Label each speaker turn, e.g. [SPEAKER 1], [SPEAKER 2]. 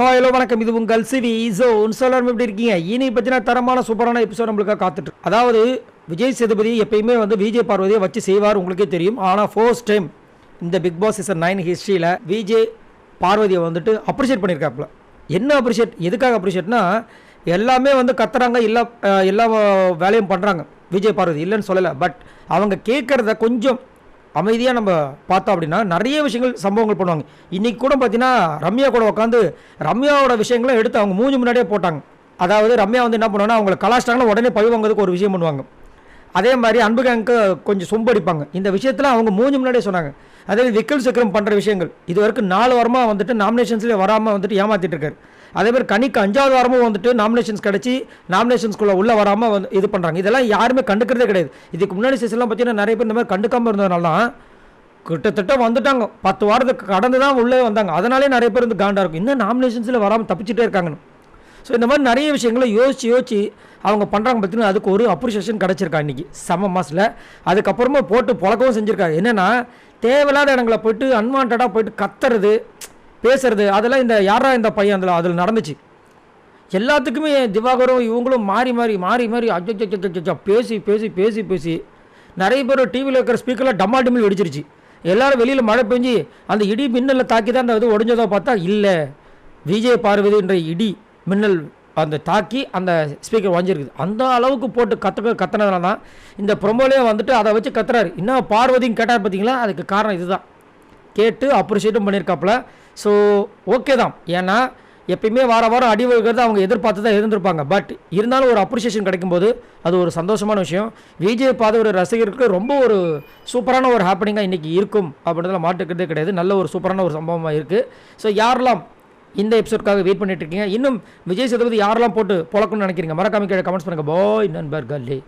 [SPEAKER 1] Hello வணக்கம். இது உங்கள் சிவி ஜோன். எல்லாரும் எப்படி இருக்கீங்க? இனி பற்றின தரமான சூப்பரான எபிசோட் நம்மளுக்காக காத்துட்டு. அதாவது விஜய் சேதுபதி எப்பயுமே விஜய் பார்வதியை வச்சு செய்வார், உங்களுக்கே தெரியும். ஆனால் ஃபர்ஸ்ட் டைம் இந்த பிக் பாஸ் சீசன் 9 ஹிஸ்ட்ரியில் விஜய் பார்வதியை அப்ரிஷியேட் பண்ணியிருக்காப்புல. என்ன அப்ரிஷியேட், எதுக்காக அப்ரிஷியேட்னா, எல்லாமே கத்துறாங்க, எல்லா வேலையும் பண்ணுறாங்க விஜய் பார்வதி, இல்லைன்னு சொல்லலை. பட் அவங்க கேட்குறத கொஞ்சம் அமைதியாக நம்ம பார்த்தோம் அப்படின்னா நிறைய விஷயங்கள் சம்பவங்கள் பண்ணுவாங்க. இன்றைக்கி கூட பார்த்தீங்கன்னா ரம்யா கூட உட்காந்து ரம்யாவோட விஷயங்களை எடுத்து அவங்க மூஞ்சி முன்னாடியே போட்டாங்க. அதாவது ரம்யா என்ன பண்ணுவாங்கன்னா, அவங்களை கலாச்சிட்டாங்கன்னா உடனே பழிவாங்கிறதுக்கு ஒரு விஷயம் பண்ணுவாங்க. அதே மாதிரி அன்பு கேங்க்கு கொஞ்சம் சொம்படிப்பாங்க. இந்த விஷயத்தில் அவங்க மூஞ்சி முன்னாடியே சொன்னாங்க. அதே விக்கல் சக்கரம் பண்ணுற விஷயங்கள் இது வரைக்கும் 4 வாரமாக நாமினேஷன்ஸ்லேயே வராமல் ஏமாற்றிட்டு இருக்காரு. அதே மாதிரி கனிக்கு 5வது வாரமும் நாமினேஷன்ஸ் கிடச்சி நாமினேஷன்ஸ்குள்ளே உள்ளே வராமல் இது பண்ணுறாங்க. இதெல்லாம் யாருமே கண்டுக்கிறதே கிடையாது. இதுக்கு முன்னாடி சீசன்லாம் பார்த்தீங்கன்னா நிறைய பேர் இந்த மாதிரி கண்டுக்காமல் இருந்ததுனால கிட்டத்தட்ட வந்துட்டாங்க. 10 வாரத்துக்கு கடந்து தான் உள்ளே வந்தாங்க. அதனாலே நிறைய பேர் காண்டாக இருக்கும், இன்னும் நாமினேஷன்ஸில் வராமல் தப்பிச்சிட்டே இருக்காங்கன்னு. ஸோ இந்த மாதிரி நிறைய விஷயங்களை யோசிச்சு அவங்க பண்ணுறாங்க. பார்த்தீங்கன்னா அதுக்கு ஒரு அப்ரிஷியேஷன் கிடச்சிருக்கா இன்றைக்கி செம்ம மாசில். அதுக்கப்புறமா போட்டு புழக்கவும் செஞ்சுருக்காரு. என்னென்னா, தேவையில்லாத இடங்களை போய்ட்டு அன்வான்டாக போய்ட்டு கத்துறது பேசுறது, அதெல்லாம் இந்த யாரா இந்த பையன் அதில் நடந்துச்சு. எல்லாத்துக்குமே திவாகரும் இவங்களும் மாறி அஜோ பேசி நிறைய பேர் டிவியில் இருக்கிற ஸ்பீக்கரில் டம்மா டிமில் வெடிச்சிருச்சு. எல்லோரும் வெளியில் மழை பெஞ்சு அந்த இடி மின்னலில் தாக்கி தான் அந்த இது உடஞ்சதோ பார்த்தா இல்லை, விஜய் பார்வதின்ற இடி மின்னல் அந்த தாக்கி அந்த ஸ்பீக்கர் வாஞ்சிருக்குது. அந்த அளவுக்கு போட்டு கத்துனதுனால தான் இந்த ப்ரொமோலே அதை வச்சு கத்துறாரு. இன்னும் பார்வதின்னு கேட்டார் பார்த்தீங்களா, அதுக்கு காரணம் இதுதான். கேட்டு அப்ரிஷியேட்டும் பண்ணியிருக்காப்புல. ஸோ ஓகே தான். ஏன்னா எப்பயுமே வாரம் அடி வைக்கிறது அவங்க எதிர்பார்த்து தான் இருந்திருப்பாங்க. பட் இருந்தாலும் ஒரு அப்ரிஷியேஷன் கிடைக்கும்போது அது ஒரு சந்தோஷமான விஷயம். விஜய் ஒரு ரசிகருக்கு ரொம்ப ஒரு சூப்பரான ஒரு ஹாப்பனிங்காக இன்றைக்கி இருக்கும் அப்படின்றதுல மாட்டுக்கிறதே கிடையாது. நல்ல ஒரு சூப்பரான ஒரு சம்பவமாக இருக்குது. ஸோ யாரெல்லாம் இந்த எபிசோட்காக வெயிட் பண்ணிட்டு இருக்கீங்க, இன்னும் விஜய் சேதுபதி யாரெல்லாம் போட்டு பொழக்கணும்னு நினைக்கிறீங்க, மறக்காம கீழே கமெண்ட்ஸ் பண்ணுங்கள். பாய் நண்பர்களே.